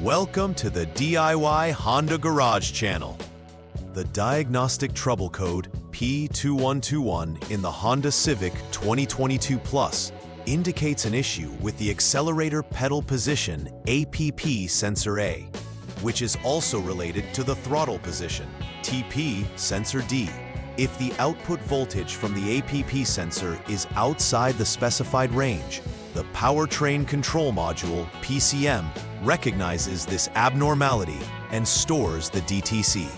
Welcome to the DIY Honda Garage channel. The diagnostic trouble code P2121 in the Honda Civic 2022 Plus indicates an issue with the accelerator pedal position APP sensor A, which is also related to the throttle position TP sensor D. If the output voltage from the APP sensor is outside the specified range, the Powertrain Control Module PCM recognizes this abnormality and stores the DTC.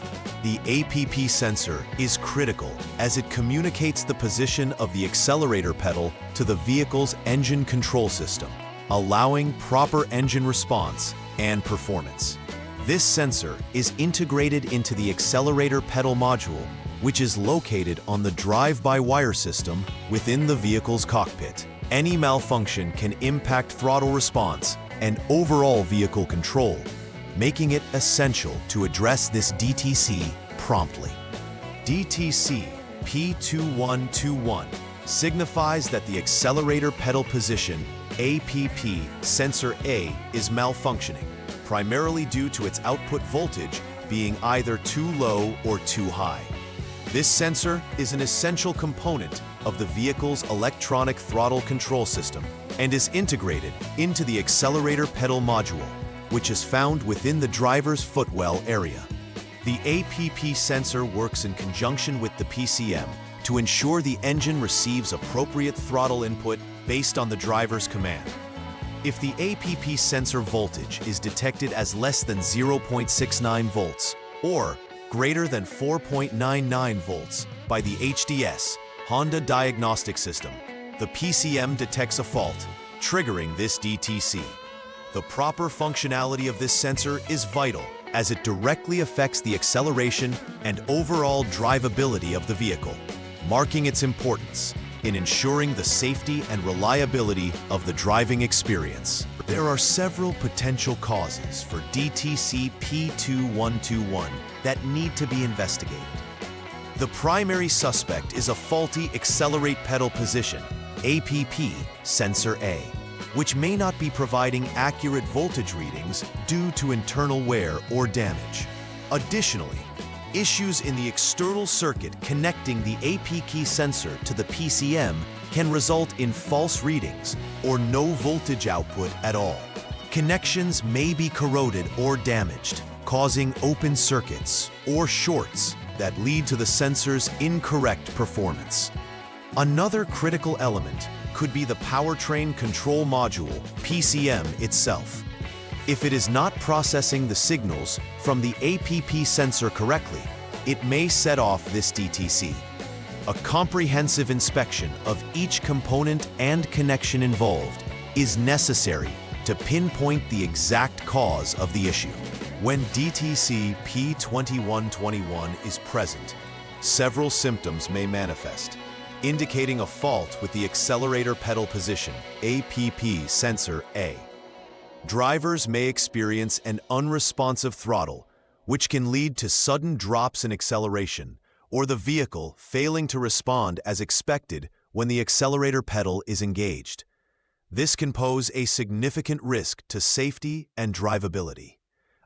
The APP sensor is critical as it communicates the position of the accelerator pedal to the vehicle's engine control system, allowing proper engine response and performance. This sensor is integrated into the accelerator pedal module, which is located on the drive-by-wire system within the vehicle's cockpit. Any malfunction can impact throttle response and overall vehicle control, making it essential to address this DTC promptly. DTC P2121 signifies that the accelerator pedal position APP sensor A is malfunctioning, primarily due to its output voltage being either too low or too high. This sensor is an essential component of the vehicle's electronic throttle control system and is integrated into the accelerator pedal module, which is found within the driver's footwell area. The APP sensor works in conjunction with the PCM to ensure the engine receives appropriate throttle input based on the driver's command. If the APP sensor voltage is detected as less than 0.69 volts or greater than 4.99 volts by the HDS Honda Diagnostic System, the PCM detects a fault, triggering this DTC. The proper functionality of this sensor is vital as it directly affects the acceleration and overall drivability of the vehicle, marking its importance in ensuring the safety and reliability of the driving experience. There are several potential causes for DTC P2121 that need to be investigated. The primary suspect is a faulty accelerate pedal position, APP sensor A, which may not be providing accurate voltage readings due to internal wear or damage. Additionally, issues in the external circuit connecting the APP sensor to the PCM can result in false readings or no voltage output at all. Connections may be corroded or damaged, causing open circuits or shorts that lead to the sensor's incorrect performance. Another critical element could be the Powertrain Control Module, PCM itself. If it is not processing the signals from the APP sensor correctly, it may set off this DTC. A comprehensive inspection of each component and connection involved is necessary to pinpoint the exact cause of the issue. When DTC P2121 is present, several symptoms may manifest, indicating a fault with the accelerator pedal position, APP sensor A. Drivers may experience an unresponsive throttle, which can lead to sudden drops in acceleration, or the vehicle failing to respond as expected when the accelerator pedal is engaged. This can pose a significant risk to safety and drivability.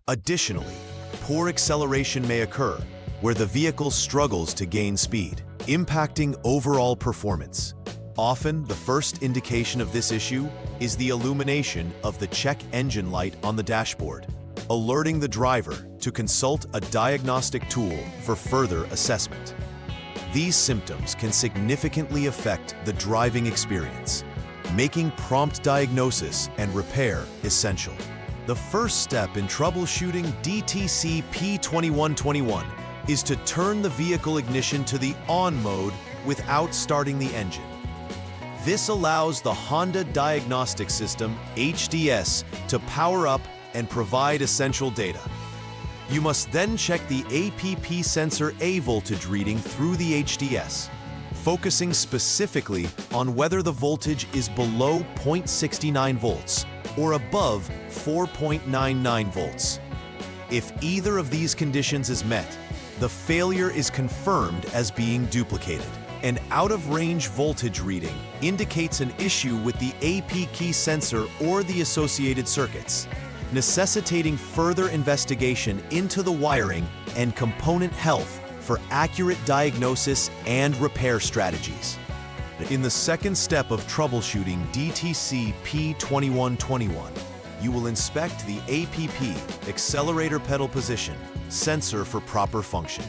Additionally, poor acceleration may occur, where the vehicle struggles to gain speed, impacting overall performance. Often, the first indication of this issue is the illumination of the check engine light on the dashboard, alerting the driver to consult a diagnostic tool for further assessment. These symptoms can significantly affect the driving experience, making prompt diagnosis and repair essential. The first step in troubleshooting DTC P2121 is to turn the vehicle ignition to the on mode without starting the engine. This allows the Honda Diagnostic System, HDS, to power up and provide essential data. You must then check the APP sensor A voltage reading through the HDS, focusing specifically on whether the voltage is below 0.69 volts or above 4.99 volts. If either of these conditions is met, the failure is confirmed as being duplicated. An out-of-range voltage reading indicates an issue with the APP sensor or the associated circuits. necessitating further investigation into the wiring and component health for accurate diagnosis and repair strategies. In the second step of troubleshooting DTC P2121, you will inspect the APP, accelerator pedal position, sensor for proper function.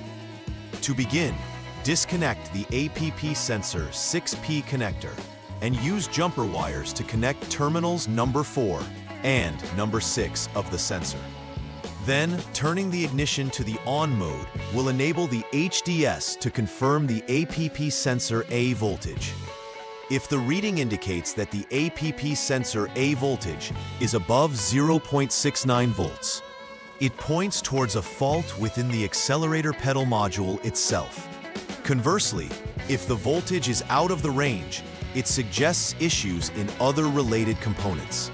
To begin, disconnect the APP sensor 6P connector and use jumper wires to connect terminals number 4 and number 6 of the sensor. Then, turning the ignition to the on mode will enable the HDS to confirm the APP sensor A voltage. If the reading indicates that the APP sensor A voltage is above 0.69 volts, it points towards a fault within the accelerator pedal module itself. Conversely, if the voltage is out of the range, it suggests issues in other related components.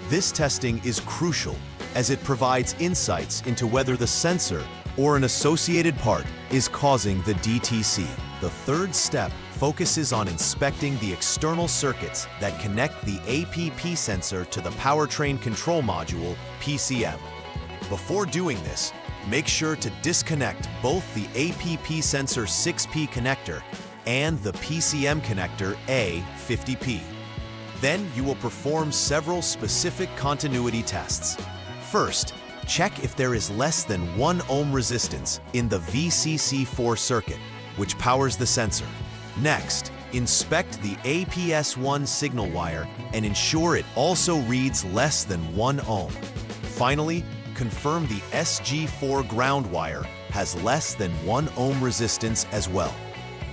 This testing is crucial as it provides insights into whether the sensor or an associated part is causing the DTC. The third step focuses on inspecting the external circuits that connect the APP sensor to the powertrain control module, PCM. Before doing this, make sure to disconnect both the APP sensor 6P connector and the PCM connector A50P. Then you will perform several specific continuity tests. First, check if there is less than 1 ohm resistance in the VCC4 circuit, which powers the sensor. Next, inspect the APS1 signal wire and ensure it also reads less than 1 ohm. Finally, confirm the SG4 ground wire has less than 1 ohm resistance as well.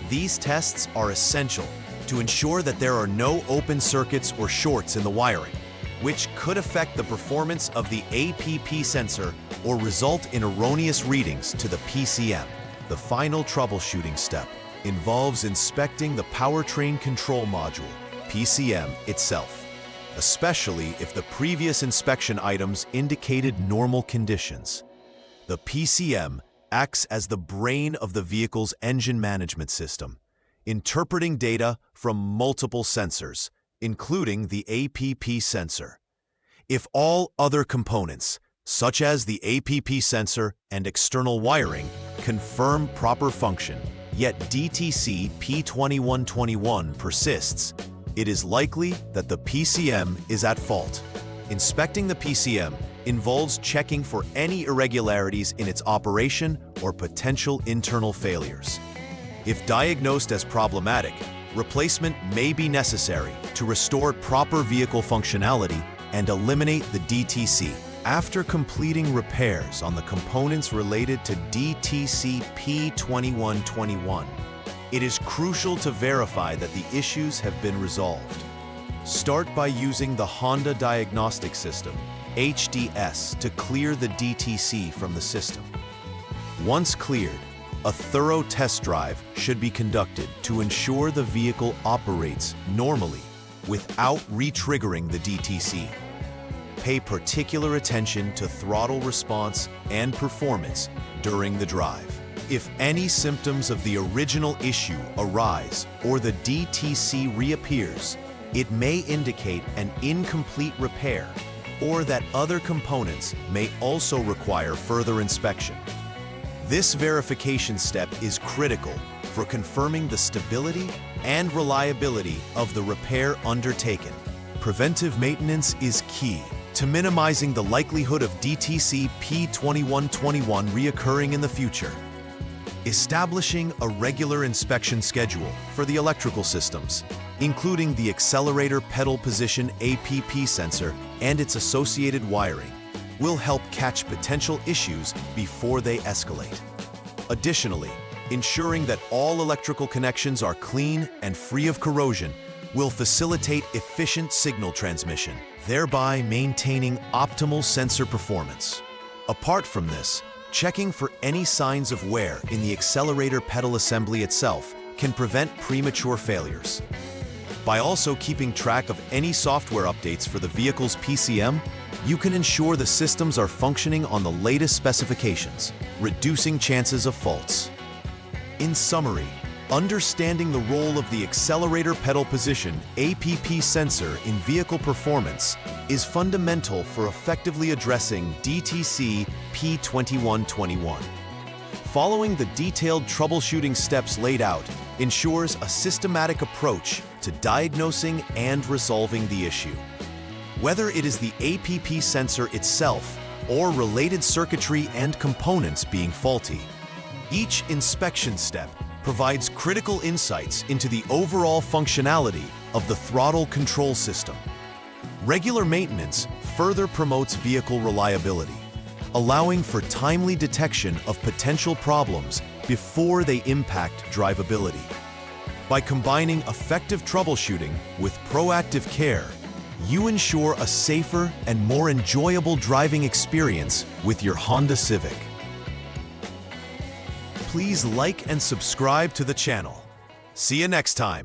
These tests are essential to ensure that there are no open circuits or shorts in the wiring, which could affect the performance of the APP sensor or result in erroneous readings to the PCM. The final troubleshooting step involves inspecting the powertrain control module, PCM, itself, especially if the previous inspection items indicated normal conditions. The PCM acts as the brain of the vehicle's engine management system, interpreting data from multiple sensors, including the APP sensor. If all other components, such as the APP sensor and external wiring, confirm proper function, yet DTC P2121 persists, it is likely that the PCM is at fault. Inspecting the PCM involves checking for any irregularities in its operation or potential internal failures. If diagnosed as problematic, replacement may be necessary to restore proper vehicle functionality and eliminate the DTC. After completing repairs on the components related to DTC P2121, it is crucial to verify that the issues have been resolved. Start by using the Honda Diagnostic System, HDS, to clear the DTC from the system. Once cleared, a thorough test drive should be conducted to ensure the vehicle operates normally without re-triggering the DTC. Pay particular attention to throttle response and performance during the drive. If any symptoms of the original issue arise or the DTC reappears, it may indicate an incomplete repair or that other components may also require further inspection. This verification step is critical for confirming the stability and reliability of the repair undertaken. Preventive maintenance is key to minimizing the likelihood of DTC P2121 reoccurring in the future. Establishing a regular inspection schedule for the electrical systems, including the accelerator pedal position APP sensor and its associated wiring, will help catch potential issues before they escalate. Additionally, ensuring that all electrical connections are clean and free of corrosion will facilitate efficient signal transmission, thereby maintaining optimal sensor performance. Apart from this, checking for any signs of wear in the accelerator pedal assembly itself can prevent premature failures. By also keeping track of any software updates for the vehicle's PCM, you can ensure the systems are functioning on the latest specifications, reducing chances of faults. In summary, Understanding the role of the accelerator pedal position (APP) sensor in vehicle performance is fundamental for effectively addressing DTC P2121. Following the detailed troubleshooting steps laid out ensures a systematic approach to diagnosing and resolving the issue. Whether it is the APP sensor itself or related circuitry and components being faulty, each inspection step provides critical insights into the overall functionality of the throttle control system. Regular maintenance further promotes vehicle reliability, allowing for timely detection of potential problems before they impact drivability. By combining effective troubleshooting with proactive care, you ensure a safer and more enjoyable driving experience with your Honda Civic. Please like and subscribe to the channel. See you next time.